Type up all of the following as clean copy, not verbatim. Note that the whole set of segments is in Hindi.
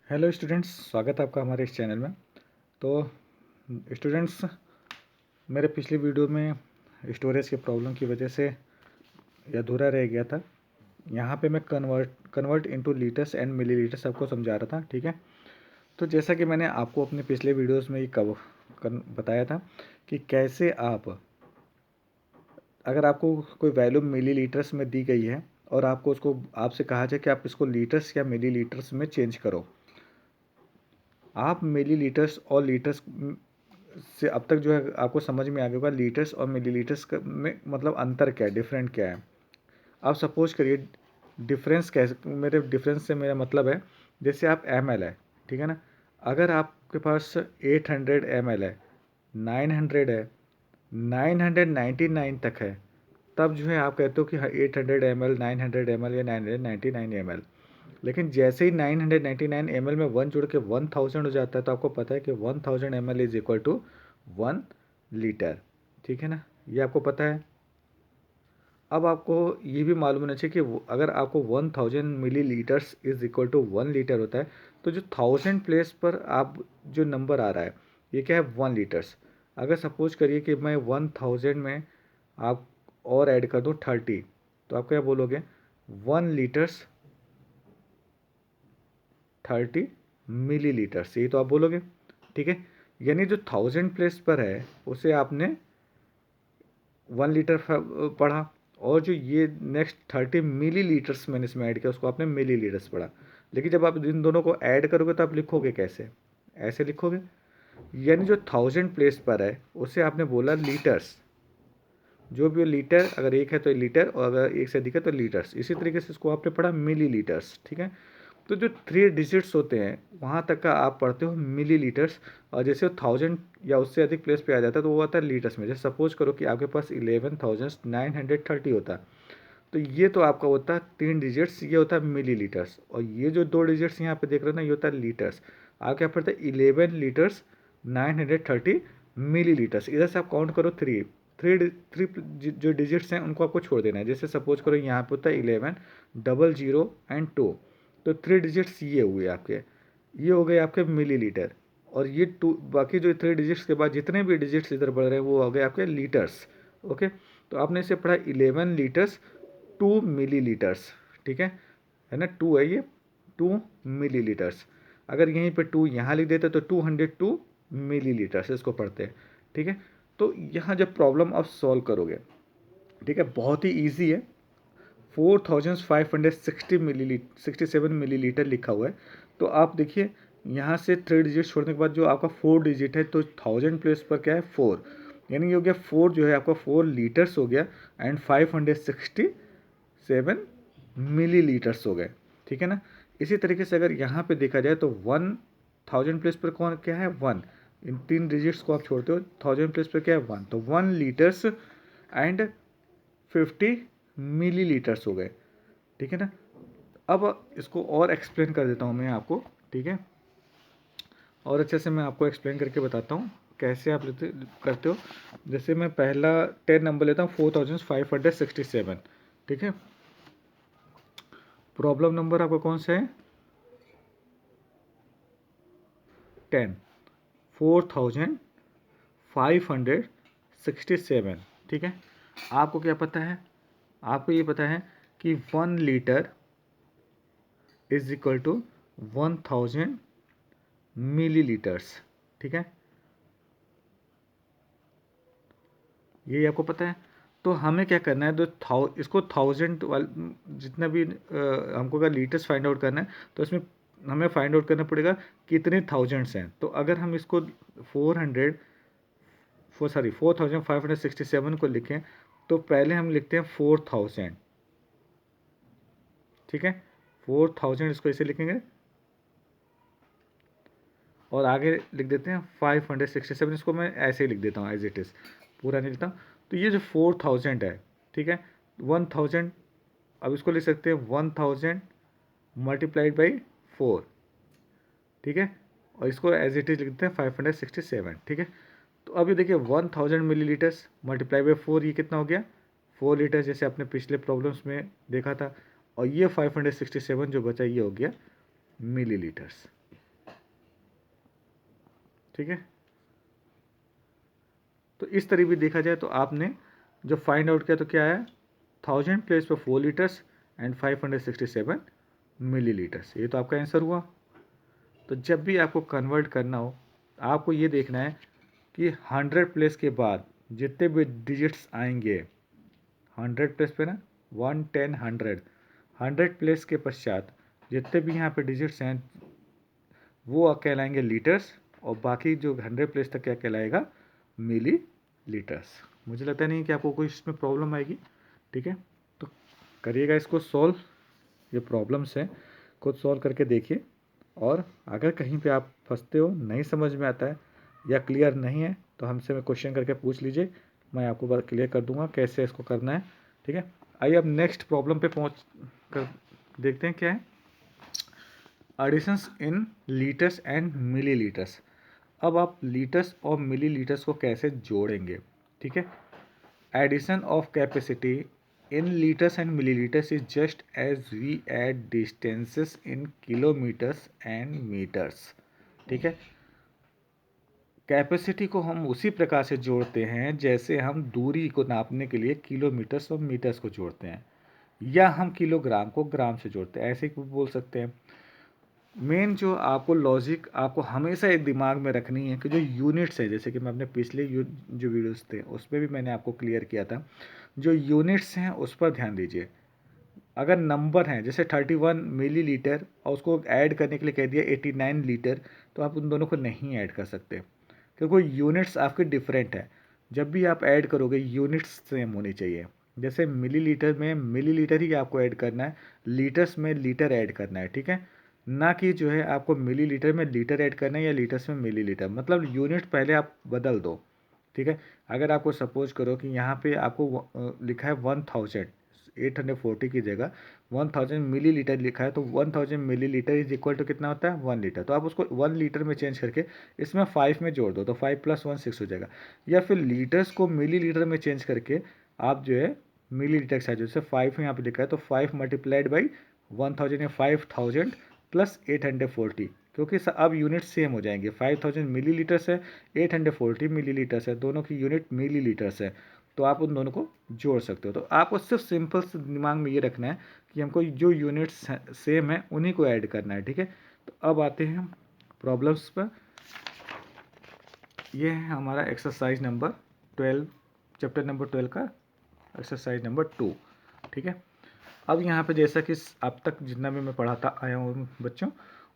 हेलो स्टूडेंट्स, स्वागत है आपका हमारे इस चैनल में। तो स्टूडेंट्स, मेरे पिछली वीडियो में स्टोरेज की प्रॉब्लम की वजह से यह अधूरा रह गया था। यहाँ पे मैं convert into litres and millilitres आपको समझा रहा था, ठीक है। तो जैसा कि मैंने आपको अपने पिछले वीडियोस में ये बताया था कि कैसे आप, अगर आपको कोई वैल्यू मिलीलीटर्स में दी गई है और आपको उसको आपसे कहा जाए कि आप इसको लीटर्स या मिलीलीटर्स में चेंज करो, आप मिलीलीटर्स और लीटर्स से अब तक जो है आपको समझ में आ गया होगा लीटर्स और मिलीलीटर्स में मतलब अंतर क्या है, डिफरेंट क्या है। आप सपोज करिए डिफरेंस कैसे, मेरे डिफरेंस से मेरा मतलब है जैसे आप ml है, ठीक है ना। अगर आपके पास 800 ml है, 900 है, 999 तक है, तब जो है आप कहते हो कि 800 ml, 900 ml या 999 ml। लेकिन जैसे ही 999 ml में 1 जुड़ के 1000 हो जाता है, तो आपको पता है कि 1000 ml is equal to 1 litre, ठीक है ना। ये आपको पता है। अब आपको ये भी मालूम होना चाहिए कि अगर आपको 1000 millilitres is equal to 1 litre होता है, तो जो 1000 प्लेस पर आप जो नंबर आ रहा है ये क्या है, 1 लीटर्स। अगर सपोज करिए कि मैं 1000 में आप और ऐड कर दूँ 30, तो आप क्या बोलोगे, 1 लीटर्स 30 मिलीलीटर्स, यही तो आप बोलोगे, ठीक है। यानी जो 1000 प्लेस पर है उसे आपने 1 लीटर पढ़ा, और जो ये नेक्स्ट 30 मिलीलीटर्स मैंने इसमें ऐड किया उसको आपने मिलीलीटर्स पढ़ा। लेकिन जब आप इन दोनों को ऐड करोगे तो आप लिखोगे कैसे, ऐसे लिखोगे। यानी जो 1000 प्लेस पर है उसे आपने बोला लीटर्स, जो भी लीटर, अगर एक है तो लीटर और अगर एक से अधिक है तो लीटर्स। इसी तरीके से इसको आपने पढ़ा मिलीलीटर्स, ठीक है। तो जो 3 डिजिट्स होते हैं वहाँ तक का आप पढ़ते हो मिलीलीटर्स, और जैसे 1000 या उससे अधिक प्लेस पे आ जाता है तो वो आता है लीटर्स में। जैसे सपोज करो कि आपके पास 11,930 होता है, तो ये तो आपका होता है 3 डिजिट्स, ये होता है मिलीलीटर्स। और ये जो 2 डिजिट्स यहाँ पे देख रहे हो ना, ये होता है लीटर्स। आप क्या पढ़ते हैं, 11 लीटर्स 930 मिलीलीटर्स। इधर से आप काउंट करो थ्री थ्री थ्री जो डिजिट्स हैं उनको आपको छोड़ देना है। जैसे सपोज करो यहाँ पे होता है 11, 00 एंड 2, तो 3 डिजिट्स ये हुए आपके, ये हो गए आपके मिलीलीटर। और ये टू, बाकी जो 3 डिजिट्स के बाद जितने भी डिजिट्स इधर बढ़ रहे हैं वो हो गए आपके लीटर्स। ओके, तो आपने इसे पढ़ा 11 लीटर्स 2 मिलीलीटर्स, ठीक है ना। टू है ये, 2 मिलीलीटर्स। अगर यहीं पे 2 यहाँ लिख देते तो 202 मिलीलीटर्स इसको पढ़ते हैं, ठीक है। तो यहाँ जब प्रॉब्लम आप सॉल्व करोगे, ठीक है, बहुत ही ईजी है। 4567 मिलीलीटर लिखा हुआ है। तो आप देखिए यहाँ से 3 डिजिट छोड़ने के बाद जो आपका 4 डिजिट है, तो 1000 प्लेस पर क्या है 4, यानी ये हो गया 4 जो है आपका 4 लीटर्स हो गया, एंड 567 मिलीलीटर्स हो गए, ठीक है ना। इसी तरीके से अगर यहाँ पे देखा जाए तो 1000 प्लेस पर कौन क्या है 1, इन 3 डिजिट्स को आप छोड़ते हो, 1000 प्लेस पर क्या है 1, तो 1 लीटर्स एंड 50 मिलीलीटर्स हो गए, ठीक है ना। अब इसको और एक्सप्लेन कर देता हूँ मैं आपको, ठीक है, और अच्छे से मैं आपको एक्सप्लेन करके बताता हूँ कैसे आप लेते करते हो। जैसे मैं पहला 10 नंबर लेता हूँ, 4567, ठीक है। प्रॉब्लम नंबर आपका कौन सा है, 10, 4567, ठीक है। आपको क्या पता है, आपको ये पता है कि 1 litre is equal to 1000 millilitres, ठीक है, यही आपको पता है। तो हमें क्या करना है, तो इसको 1000 जितना भी हमको अगर लीटर्स फाइंड आउट करना है, तो इसमें हमें फाइंड आउट करना पड़ेगा कितने थाउजेंड्स हैं। तो अगर हम इसको 4567 को लिखें, तो पहले हम लिखते हैं 4000, ठीक है, 4000 इसको ऐसे लिखेंगे, और आगे लिख देते हैं 567, इसको मैं ऐसे ही लिख देता हूँ एज इट इज़, पूरा नहीं लिखता हूँ। तो ये जो 4000 है, ठीक है, 1000, अब इसको लिख सकते हैं 1000 मल्टीप्लाइड बाई 4, ठीक है, और इसको एज इट इज लिख देते हैं 567, ठीक है। तो अभी देखिए 1000 मिलीलीटर्स मल्टीप्लाई बाई 4, ये कितना हो गया 4 लीटर, जैसे आपने पिछले प्रॉब्लम्स में देखा था। और ये 567 जो बचा ये हो गया मिलीलीटर्स, ठीक है। तो इस तरह भी देखा जाए तो आपने जो फाइंड आउट किया तो क्या है, 1000 प्लेस पर 4 लीटर्स एंड 567 मिलीलीटर्स, ये तो आपका आंसर हुआ। तो जब भी आपको कन्वर्ट करना हो आपको ये देखना है कि 100 प्लेस के बाद जितने भी डिजिट्स आएंगे, 100 प्लेस पे ना, 1 10 100, 100 प्लेस के पश्चात जितने भी यहाँ पे डिजिट्स हैं वो कहलाएंगे लीटर्स, और बाकी जो 100 प्लेस तक क्या कहलाएगा, मिली लीटर्स। मुझे लगता नहीं कि आपको कोई इसमें प्रॉब्लम आएगी। ठीक है, तो करिएगा इसको सॉल्व, ये प्रॉब्लम्स हैं खुद सॉल्व करके देखिए, और अगर कहीं पे आप फंसते हो, नहीं समझ में आता है या क्लियर नहीं है तो हमसे में क्वेश्चन करके पूछ लीजिए, मैं आपको बात क्लियर कर दूंगा कैसे इसको करना है। ठीक है, आइए अब नेक्स्ट प्रॉब्लम पे पहुंच कर देखते हैं क्या है, additions in litres and millilitres. अब आप लीटर्स और मिलीलीटर्स को कैसे जोड़ेंगे। ठीक है, addition of capacity in litres and millilitres is just as we add distances in kilometres and metres. ठीक है, कैपेसिटी को हम उसी प्रकार से जोड़ते हैं जैसे हम दूरी को नापने के लिए किलोमीटर्स और मीटर्स को जोड़ते हैं, या हम किलोग्राम को ग्राम से जोड़ते हैं, ऐसे भी बोल सकते हैं। मेन जो आपको लॉजिक आपको हमेशा एक दिमाग में रखनी है कि जो यूनिट्स है, जैसे कि मैं अपने पिछले जो वीडियोस थे उसमें भी मैंने आपको क्लियर किया था, जो यूनिट्स हैं उस पर ध्यान दीजिए। अगर नंबर हैं जैसे 31 मिलीलीटर और उसको ऐड करने के लिए कह दिया 89 लीटर, तो आप उन दोनों को नहीं ऐड कर सकते क्योंकि यूनिट्स आपके डिफरेंट है। जब भी आप ऐड करोगे यूनिट्स सेम होनी चाहिए। जैसे मिलीलीटर में मिलीलीटर ही आपको ऐड करना है, लीटर्स में लीटर ऐड करना है। ठीक है, ना कि जो है आपको मिलीलीटर में लीटर ऐड करना है या लीटर्स में मिलीलीटर, मतलब यूनिट पहले आप बदल दो। ठीक है, अगर आपको सपोज करो कि यहाँ पे आपको लिखा है 1000, 840 की जगह 1000 मिलीलीटर लिखा है, तो 1000 मिलीलीटर इज इक्वल टू कितना होता है, 1 लीटर। तो आप उसको 1 लीटर में चेंज करके इसमें 5 में जोड़ दो तो 5 + 1 6 हो जाएगा। या फिर लीटर्स को मिलीलीटर में चेंज करके आप जो है मिलीलीटर के साथ, जैसे 5 यहाँ पे लिखा है तो 5 मल्टीप्लाइड बाई 1000 या 5000 प्लस 840, क्योंकि अब यूनिट सेम हो जाएंगे। 5000 मिलीलीटर्स है, 840 मिलीलीटर्स है, दोनों की यूनिट मिलीलीटर्स है, तो आप उन दोनों को जोड़ सकते हो। तो आपको सिर्फ सिंपल से दिमाग में ये रखना है कि हमको जो यूनिट्स सेम है उन्हीं को ऐड करना है। ठीक है, तो अब आते हैं हम प्रॉब्लम्स पर। ये है हमारा एक्सरसाइज नंबर 12, चैप्टर नंबर 12 का एक्सरसाइज नंबर 2। ठीक है, अब यहाँ पे जैसा कि अब तक जितना भी मैं पढ़ाता आया हूँ बच्चों,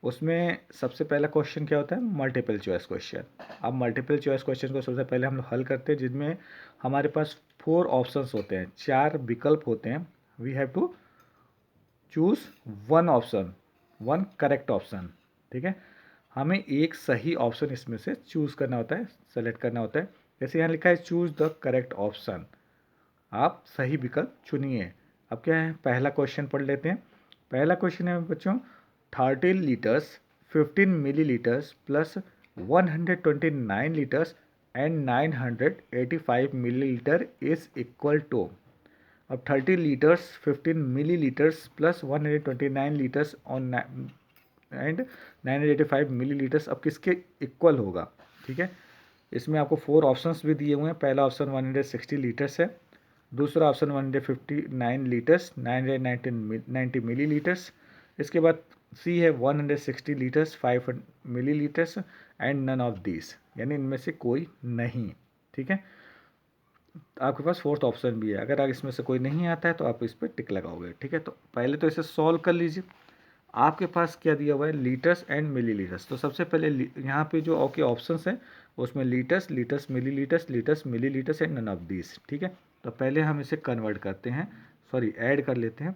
उसमें सबसे पहला क्वेश्चन क्या होता है, मल्टीपल चॉइस क्वेश्चन। अब मल्टीपल चॉइस क्वेश्चन को सबसे पहले हम लोग हल करते हैं, जिनमें हमारे पास 4 ऑप्शंस होते हैं, 4 विकल्प होते हैं। We have to choose 1 option, 1 correct option. ठीक है, हमें एक सही ऑप्शन इसमें से चूज़ करना होता है, सेलेक्ट करना होता है। जैसे यहाँ लिखा है चूज़ द करेक्ट ऑप्शन, आप सही विकल्प चुनिए। अब क्या है, पहला क्वेश्चन पढ़ लेते हैं। पहला क्वेश्चन है बच्चों, 13 litres 15 millilitres plus 129 litres and 985 millilitre is equal to. अब 30 litres 15 millilitres plus 129 litres on and 985 millilitres अब किसके इक्वल होगा। ठीक है, इसमें आपको 4 ऑप्शंस भी दिए हुए हैं। पहला ऑप्शन 160 लीटर्स है, दूसरा ऑप्शन 159 लीटर्स 990 मिलीलीटर्स, इसके बाद सी है 160 litres 5 millilitres and none of this, यानी इनमें से कोई नहीं। ठीक है, आपके पास फोर्थ ऑप्शन भी है, अगर आप इसमें से कोई नहीं आता है तो आप इस पर टिक लगाओगे। ठीक है, तो पहले तो इसे सॉल्व कर लीजिए। आपके पास क्या दिया हुआ है, लीटर्स एंड मिलीलीटर्स। तो सबसे पहले यहाँ पे जो ओके ऑप्शंस हैं उसमें litres, litres millilitres, litres millilitres and none of this. ठीक है, तो पहले हम इसे कन्वर्ट करते हैं, सॉरी ऐड कर लेते हैं।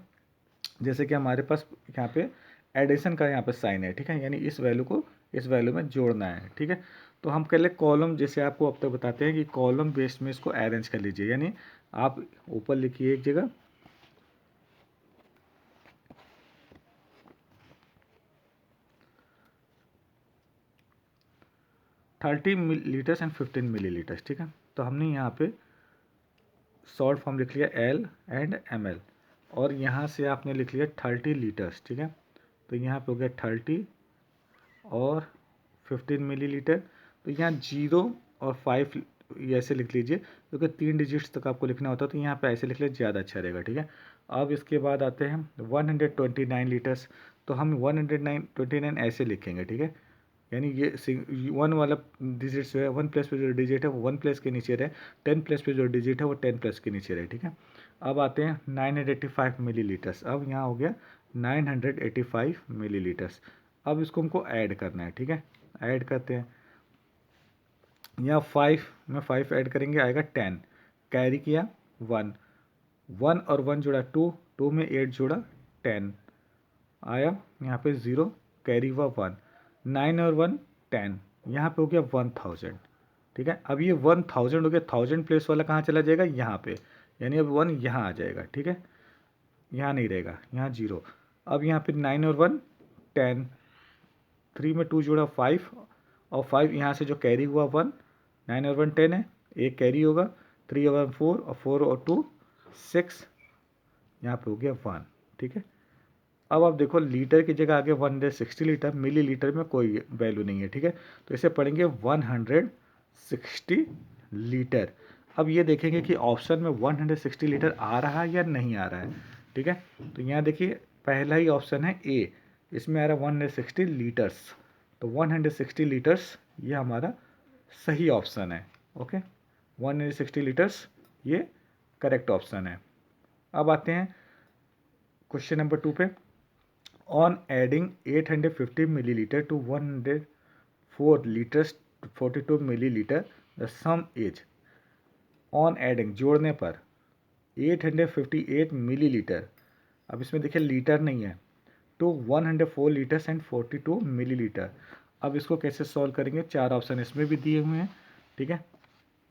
जैसे कि हमारे पास यहाँ पे एडिशन का यहाँ पे साइन है। ठीक है, यानी इस वैल्यू को इस वैल्यू में जोड़ना है। ठीक है, तो हम पहले कॉलम, जैसे आपको अब तक बताते हैं कि कॉलम बेस्ड में इसको अरेंज कर लीजिए। यानी आप ऊपर लिखिए एक जगह 30 लीटर्स एंड 15 मिलीलीटर्स। ठीक है, तो हमने यहाँ पे शॉर्ट फॉर्म लिख लिया एल एंड एम एल, और यहाँ से आपने लिख लिया 30 लीटर्स। ठीक है, तो यहाँ पे हो गया 30 और 15 मिलीलीटर। तो यहाँ 0 और 5 ये ऐसे लिख लीजिए, क्योंकि 3 डिजिट्स तक आपको लिखना होता है, तो यहाँ पे ऐसे लिख लीजिए, ज़्यादा अच्छा रहेगा, ठीक है। अब इसके बाद आते हैं 129 लीटर्स, तो हम 129 ऐसे लिखेंगे, ठीक है। यानी ये 1 वाला डिजिट जो है, 1 प्लेस पे जो डिजिट है वो 1 प्लेस के नीचे रहे, 10 प्लेस पे जो डिजिट है वो 10 प्लेस के नीचे रहे, ठीक है। अब आते हैं 985 मिलीलीटर्स। अब यहाँ हो गया 985 मिलीलीटर्स। अब इसको हमको ऐड करना है, ठीक है। ऐड करते हैं, यहाँ 5 में 5 ऐड करेंगे, आएगा 10, कैरी किया 1, 1 और 1 जोड़ा 2, 2 में 8 जोड़ा 10 आया, यहाँ पे 0 कैरी हुआ 1, 9 और 1 10, यहाँ पे हो गया 1000, ठीक है। अब ये 1000 हो गया, 1000 प्लेस वाला कहाँ चला जाएगा, यहाँ पे, यानी अब 1 यहाँ आ जाएगा, ठीक है। यहाँ नहीं रहेगा, यहाँ 0। अब यहाँ पे 9 और 1 10, 3 में 2 जोड़ा 5, और 5 यहाँ से जो कैरी हुआ 1, 9 और 1 10 है, एक कैरी होगा, 3 और 1 4, और 4 और 2 6, यहाँ पे हो गया 1, ठीक है। अब आप देखो लीटर की जगह आगे 160 लीटर, मिली लीटर में कोई वैल्यू नहीं है, ठीक है। तो इसे पढ़ेंगे 160 लीटर। अब ये देखेंगे कि ऑप्शन में 160 लीटर आ रहा है या नहीं आ रहा है, ठीक है। तो यहाँ देखिए पहला ही ऑप्शन है ए, इसमें आ रहा है 160 लीटर्स, तो 160 लीटर्स ये हमारा सही ऑप्शन है, ओके। 160 लीटर्स ये करेक्ट ऑप्शन है। अब आते हैं क्वेश्चन नंबर 2 पे। On adding 850 milliliter to 104 liters 42 milliliter, the sum is, on adding जोड़ने पर 858 मिलीलीटर, अब इसमें देखिए लीटर नहीं है, तो 104 लीटर्स एंड 42 मिलीलीटर। अब इसको कैसे सॉल्व करेंगे, 4 ऑप्शन इसमें भी दिए हुए हैं, ठीक है।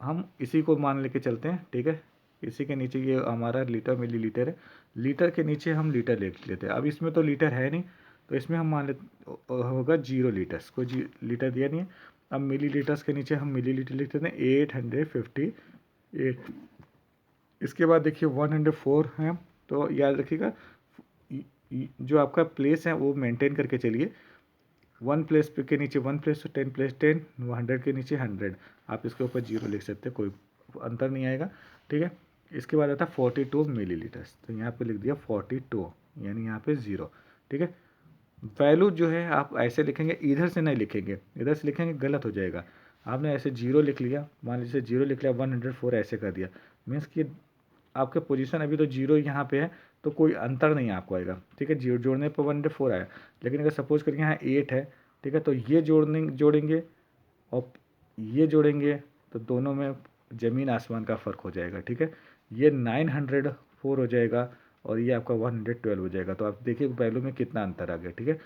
हम इसी को मान लेके चलते हैं, ठीक है। इसी के नीचे ये हमारा लीटर मिलीलीटर है, लीटर के नीचे हम लीटर लिख लेते हैं। अब इसमें तो लीटर है नहीं, तो इसमें हम मान लेते होगा 0 लीटर्स, कोई लीटर दिया नहीं है। अब मिलीलीटर्स के नीचे हम मिलीलीटर लिख देते हैं 858। इसके बाद देखिए 104 है, तो याद रखिएगा जो आपका प्लेस है वो मेंटेन करके चलिए। 1 प्लेस पे के नीचे 1 प्लेस, 10 प्लेस 10, 100 के नीचे 100, आप इसके ऊपर 0 लिख सकते हैं, कोई अंतर नहीं आएगा, ठीक है। इसके बाद आता है 42 मिलीलीटर्स, तो यहाँ पे लिख दिया 42, यानी यहाँ पे 0, ठीक है। वैल्यू जो है आप ऐसे लिखेंगे, इधर से नहीं लिखेंगे, इधर से लिखेंगे गलत हो जाएगा। आपने ऐसे 0 लिख लिया, मान लीजिए 0 लिख लिया, 104 ऐसे कर दिया, मीन्स कि आपके पोजीशन अभी तो 0 यहाँ पे है, तो कोई अंतर नहीं आपको आएगा, ठीक है। 0 जोड़ने पर 104 आया, लेकिन अगर सपोज करिए यहाँ 8 है, ठीक है, तो ये जोड़ेंगे और ये जोड़ेंगे, तो दोनों में ज़मीन आसमान का फ़र्क हो जाएगा, ठीक है। ये 904 हो जाएगा और ये आपका 112 हो जाएगा, तो आप देखिए वैल्यू में कितना अंतर आ गया, ठीक है।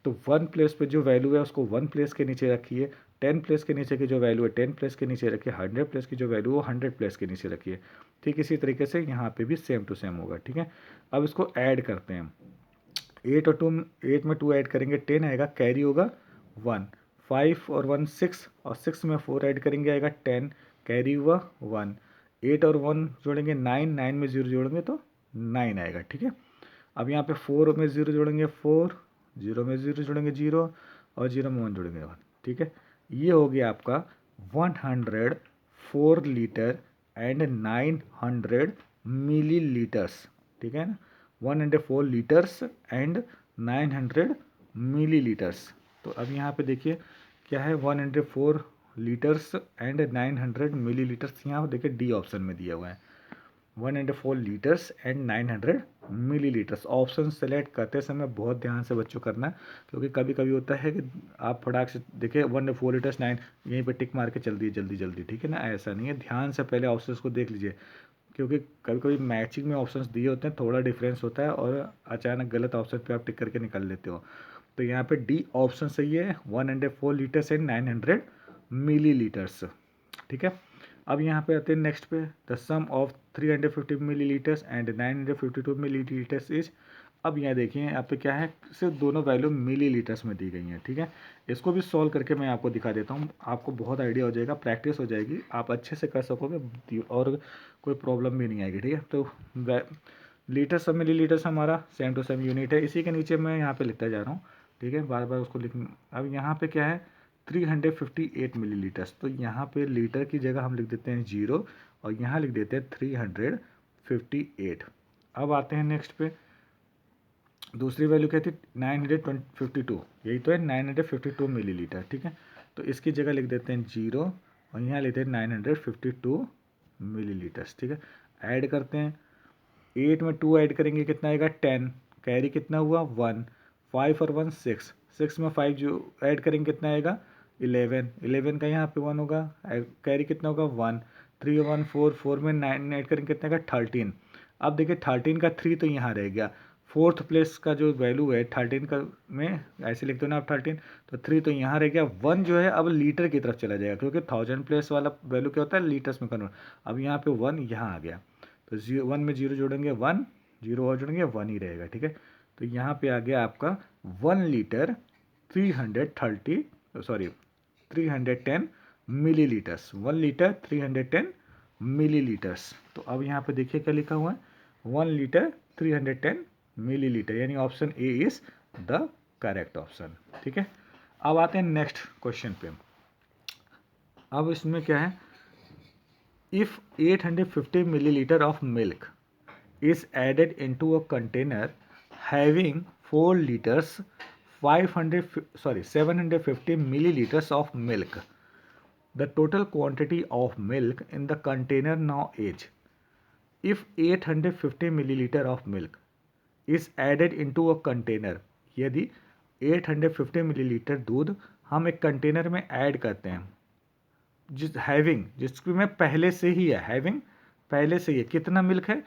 तो 1 प्लेस पे जो वैल्यू है उसको 1 प्लेस के नीचे रखिए, 10 प्लेस के नीचे की जो वैल्यू है 10 प्लेस के नीचे रखिए, 100 प्लेस की जो वैल्यू है वो 100 प्लेस के नीचे रखिए, ठीक। इसी तरीके से यहाँ पे भी सेम टू सेम होगा, ठीक है। अब इसको ऐड करते हैं, 8 में 2 ऐड करेंगे 10 आएगा, कैरी होगा 1, 5 और 1 6, और 6 में 4 ऐड करेंगे आएगा 10, कैरी हुआ 1, 8 और 1 जोड़ेंगे 9, 9 में 0 जोड़ेंगे तो 9 आएगा, ठीक है। अब यहाँ पे 4 में 0 जोड़ेंगे 4, 0 में 0 जोड़ेंगे 0, और 0 में 1 जोड़ेंगे 1, ठीक है। ये हो गया आपका 104 लीटर एंड 900 मिलीलीटर्स, ठीक है ना, 104 लीटर्स एंड 900 मिलीलीटर्स। तो अब यहाँ पे देखिए क्या है, 104 लीटर्स एंड 900 मिलीलीटर्स, यहाँ देखिए डी ऑप्शन में दिया हुआ है, 104 litres and 900 millilitres. Option select करते समय बहुत ध्यान से बच्चों करना है, क्योंकि कभी कभी होता है कि आप फटाक से देखिए 104 लीटर्स 9 यहीं पे टिक मार के चल दिए जल्दी जल्दी, ठीक है ना, ऐसा नहीं है, ध्यान से पहले ऑप्शंस को देख लीजिए, क्योंकि कभी कभी मैचिंग में ऑप्शंस दिए होते हैं, थोड़ा डिफरेंस होता है और अचानक गलत ऑप्शन पे आप टिक करके निकाल लेते हो। तो यहाँ पे डी ऑप्शन सही है, 104 लीटर्स एंड 900 मिलीलीटर्स, ठीक है। अब यहाँ पे आते हैं नेक्स्ट पे, the sum of 350 millilitres and 952 millilitres is. अब यहाँ देखिए यहाँ पे क्या है, सिर्फ दोनों वैल्यू मिलीलीटर्स में दी गई हैं, ठीक है। इसको भी सॉल्व करके मैं आपको दिखा देता हूँ, आपको बहुत आइडिया हो जाएगा, प्रैक्टिस हो जाएगी, आप अच्छे से कर सकोगे और कोई प्रॉब्लम भी नहीं आएगी, ठीक है। तो लीटर्स और मिलीलीटर्स हमारा सेम टू सेम यूनिट है, इसी के नीचे मैं यहाँ पे लिखता जा रहा हूँ, ठीक है, बार बार उसको लिख। अब यहाँ पे क्या है, 358 मिलीलीटर्स। तो यहाँ पे लीटर की जगह हम लिख देते हैं 0 और यहाँ लिख देते हैं 358। अब आते हैं नेक्स्ट पे, दूसरी वैल्यू क्या थी 952, यही तो है 952 मिलीलीटर, ठीक है। तो इसकी जगह लिख देते हैं 0 और यहाँ लेते हैं 952 मिलीलीटर्स, ठीक है। ऐड करते हैं, 8 में 2 ऐड करेंगे कितना आएगा 10, कैरी कितना हुआ 1, 5 और 1 6, 6 में 5 जो ऐड करेंगे कितना आएगा 11, 11 का यहाँ पे 1 होगा, कैरी कितना होगा 1, 3 और 1 4, 4 में 9 ऐड करेंगे कितना आएगा 13। अब देखिए 13 का 3 तो यहाँ रह गया, फोर्थ प्लेस का जो वैल्यू है 13 का में ऐसे लिखते हो ना आप 13, तो 3 तो यहाँ रह गया, 1 जो है अब लीटर की तरफ चला जाएगा क्योंकि 1000 प्लेस वाला वैल्यू क्या होता है लीटर्स में कन्वर्ट। अब यहाँ पे 1 यहाँ आ गया, तो 1 में 0 जोड़ेंगे 1, 0 और जोड़ेंगे 1 ही रहेगा, ठीक है। तो यहाँ पे आ गया आपका 1 लीटर 310 मिलीलीटर्स, 1 लीटर 310 मिलीलीटर्स। तो अब यहाँ पे देखिए क्या लिखा हुआ है 1 लीटर 310 मिलीलीटर, यानी option A is the correct option, ठीक है। अब आते हैं नेक्स्ट क्वेश्चन पे। अब इसमें क्या है, if 850 milliliter of milk is added into a container having 4 liters 750 milliliters of milk, the total quantity of milk in the container now is, if 850 milliliter of milk is added into a container, यदि 850 मिलीलीटर दूध हम एक कंटेनर में ऐड करते हैं, जिसकी में पहले से ही है, हैविंग पहले से ही है, कितना मिल्क है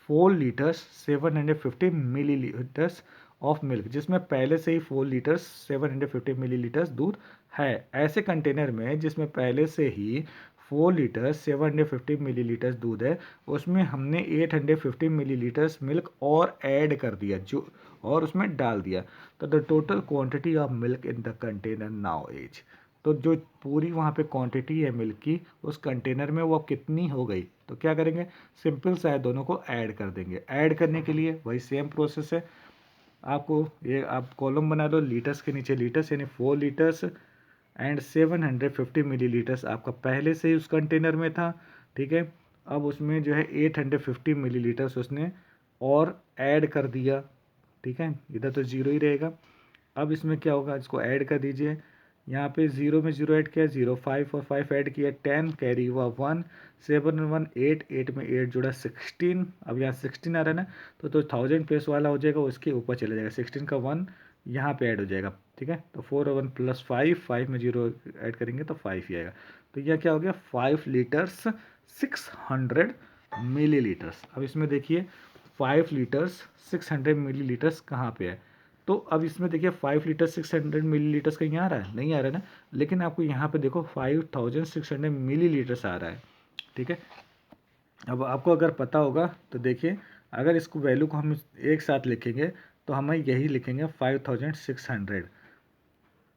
4 लीटर्स 750 मिलीलीटर्स ऑफ मिल्क, जिसमें पहले से ही 4 लीटर्स 750 मिलीलीटर्स दूध है। ऐसे कंटेनर में जिसमें पहले से ही 4 लीटर्स 750 मिलीलीटर्स दूध है, उसमें हमने 850 मिलीलीटर्स मिल्क और ऐड कर दिया, जो और उसमें डाल दिया, तो the total quantity of milk in the container now is, तो जो पूरी वहाँ पे क्वांटिटी है मिल्क की उस कंटेनर में वो कितनी हो गई, तो क्या करेंगे सिंपल सा है, दोनों को ऐड कर देंगे। ऐड करने के लिए वही सेम प्रोसेस है, आपको ये आप कॉलम बना लो, लीटर्स के नीचे लीटर्स यानी 4 लीटर्स एंड 750 मिलीलीटर्स आपका पहले से ही उस कंटेनर में था, ठीक है। अब उसमें जो है 850 मिलीलीटर्स उसने और ऐड कर दिया, ठीक है, इधर तो जीरो ही रहेगा। अब इसमें क्या होगा, इसको ऐड कर दीजिए, यहाँ पे 0 में 0 ऐड किया 0, 5 और 5 ऐड किया 10, कैरी हुआ 1, 7 और 1 8, 8 में 8 जुड़ा 16, अब यहाँ 16 आ रहा है ना, तो 1000 प्लस वाला हो जाएगा, उसके ऊपर चले जाएगा, 16 का 1 यहाँ पे ऐड हो जाएगा, ठीक है। तो 4 और 1 प्लस 5, 5 में 0 ऐड करेंगे तो 5 ही आएगा। तो यह क्या हो गया 5 लीटर्स 600 मिलीलीटर्स। अब इसमें देखिए 5 लीटर्स 600 मिलीलीटर्स कहाँ पे है, तो अब इसमें देखिए 5 लीटर 600 मिलीलीटर्स कहीं आ रहा है, नहीं आ रहा है ना, लेकिन आपको यहाँ पे देखो 5600 मिलीलीटर्स आ रहा है, ठीक है। अब आपको अगर पता होगा तो देखिए, अगर इसको वैल्यू को हम एक साथ लिखेंगे तो हम यही लिखेंगे 5600,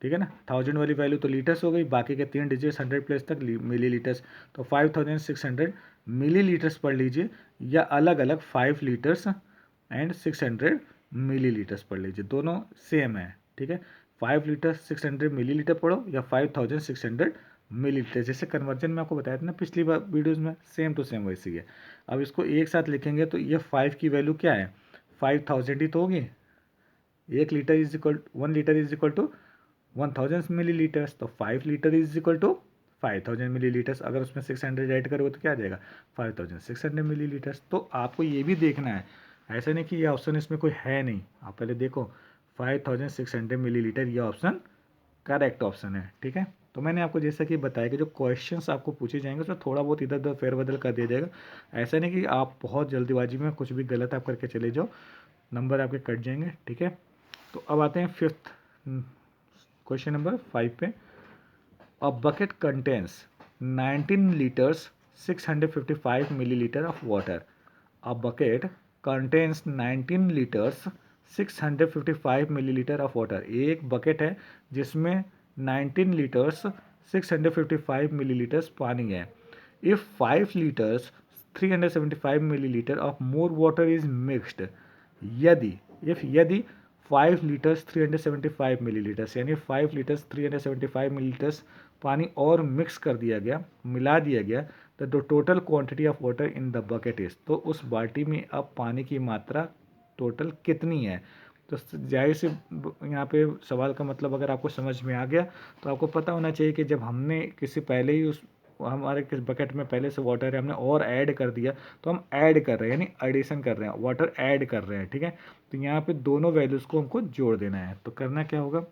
ठीक है ना। 1000 वाली वैल्यू तो लीटर्स हो गई, बाकी के 3 डिजिट्स 100 प्लस तक मिलीलीटर्स, तो 5600 मिलीलीटर्स पढ़ लीजिए, या अलग अलग 5 लीटर्स एंड 600 मिलीलीटर्स पढ़ लीजिए, दोनों सेम है, ठीक है। 5 लीटर 600 मिलीलीटर पढ़ो या 5600 मिलीलीटर, जैसे कन्वर्जन में आपको बताया था ना पिछली बार वीडियोज़ में, सेम टू सेम वैसी है। अब इसको एक साथ लिखेंगे तो ये 5 की वैल्यू क्या है 5000 ही तो होगी, 1 litre is equal 1 litre is equal to 1000 millilitres, तो 5 litre is equal to 5000 millilitres, अगर उसमें 600 ऐड करोगे तो क्या आ जाएगा 5600 मिलीलीटर्स। तो आपको ये भी देखना है, ऐसा नहीं कि ये ऑप्शन इसमें कोई है नहीं, आप पहले देखो 5600 मिलीलीटर ये ऑप्शन करेक्ट ऑप्शन है, ठीक है। तो मैंने आपको जैसा कि बताया कि जो क्वेश्चंस आपको पूछे जाएंगे उसमें थोड़ा बहुत इधर उधर फेरबदल कर दिया जाएगा, ऐसा नहीं कि आप बहुत जल्दीबाजी में कुछ भी गलत आप करके चले जाओ, नंबर आपके कट जाएंगे, ठीक है। तो अब आते हैं फिफ्थ क्वेश्चन नंबर 5 पे। A bucket contains 19 litres 655 millilitre of water. A bucket contains 19 litres 655 millilitre of water. एक बकेट है जिसमें 19 लीटर्स 655 मिलीलीटर्स पानी है। If 5 litres 375 millilitre of more water is mixed, यदि 5 लीटर्स 375 मिलीलीटर्स, यानी 5 लीटर्स 375 मिलीलीटर्स पानी और मिक्स कर दिया गया, मिला दिया गया। The total quantity of water in the bucket is, तो उस बाल्टी में अब पानी की मात्रा टोटल कितनी है। तो जाहिर से यहाँ पे सवाल का मतलब अगर आपको समझ में आ गया तो आपको पता होना चाहिए कि जब हमने किसी पहले ही उस हमारे किस बकेट में पहले से वाटर है, हमने और ऐड कर दिया, तो हम ऐड कर रहे हैं, यानी एडिशन कर रहे हैं, वाटर ऐड कर रहे हैं, ठीक है। तो यहाँ पे दोनों वैल्यूज़ को हमको जोड़ देना है। तो करना क्या होगा,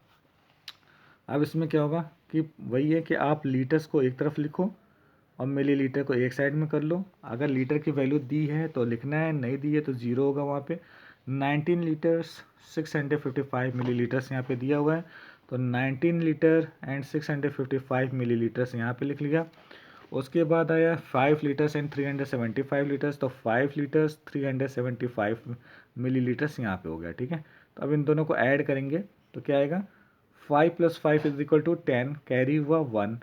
अब इसमें क्या होगा कि वही है कि आप लीटर्स को एक तरफ लिखो और मिलीलीटर को एक साइड में कर लो। अगर लीटर की वैल्यू दी है तो लिखना है, नहीं दी है तो जीरो होगा वहाँ पे। 19 लीटर्स 655 मिलीलीटर्स यहाँ पे दिया हुआ है, तो 19 लीटर एंड 655 मिलीलीटर्स यहाँ पे लिख लिया। उसके बाद आया 5 लीटर्स एंड 375 लीटर्स, तो 5 लीटर्स 375 मिलीलीटर्स यहाँ पे हो गया, ठीक है। तो अब इन दोनों को ऐड करेंगे तो क्या आएगा, 5 + 5 = 10, कैरी हुआ 1,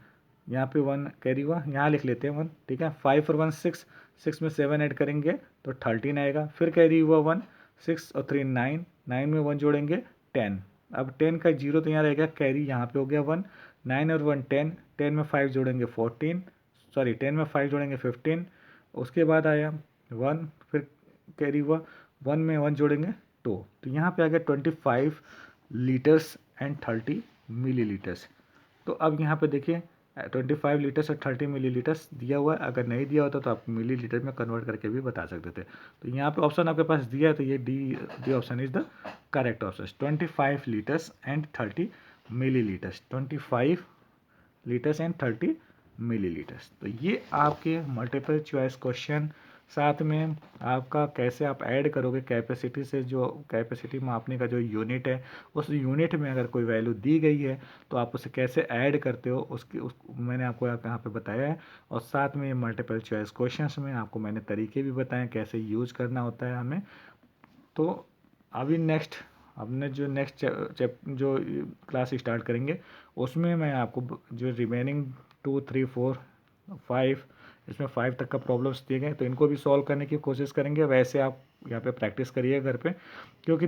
यहाँ पे 1 कैरी हुआ, यहाँ लिख लेते हैं 1, ठीक है। 5 और 1 6, 6 में 7 ऐड करेंगे तो 13 आएगा, फिर कैरी हुआ 1, 6 और 3 9, 9 में 1 जोड़ेंगे 10। अब 10 का जीरो तो यहाँ रहेगा, कैरी यहाँ पे हो गया 1, 9 और 1 10, 10 में 5 जोड़ेंगे 14, सॉरी 10 में 5 जोड़ेंगे 15। उसके बाद आया 1, फिर कैरी हुआ 1 में 1 जोड़ेंगे 2, तो यहाँ पे आ गया 25 लीटर्स एंड 30 मिलीलीटर्स। तो अब यहाँ पे देखिए 25 लीटर्स और 30 मिलीलीटर्स दिया हुआ है, अगर नहीं दिया होता तो आप मिलीलीटर में कन्वर्ट करके भी बता सकते थे। तो यहाँ पे ऑप्शन आपके पास दिया है, तो ये D option is the correct option. 25 litres and 30 millilitres, 25 litres and 30 millilitres. तो ये आपके मल्टीपल चॉइस क्वेश्चन, साथ में आपका कैसे आप ऐड करोगे कैपेसिटी से, जो कैपेसिटी मापने का जो यूनिट है, उस यूनिट में अगर कोई वैल्यू दी गई है तो आप उसे कैसे ऐड करते हो, मैंने आपको यहाँ पे बताया है। और साथ में मल्टीपल चॉइस क्वेश्चंस में आपको मैंने तरीके भी बताए कैसे यूज करना होता है हमें। तो अभी हमने जो नेक्स्ट जो क्लास स्टार्ट करेंगे उसमें मैं आपको जो रिमेनिंग 2 3 4 5, इसमें 5 तक का प्रॉब्लम्स दिए गए तो इनको भी सॉल्व करने की कोशिश करेंगे। वैसे आप यहाँ पे प्रैक्टिस करिए घर पे, क्योंकि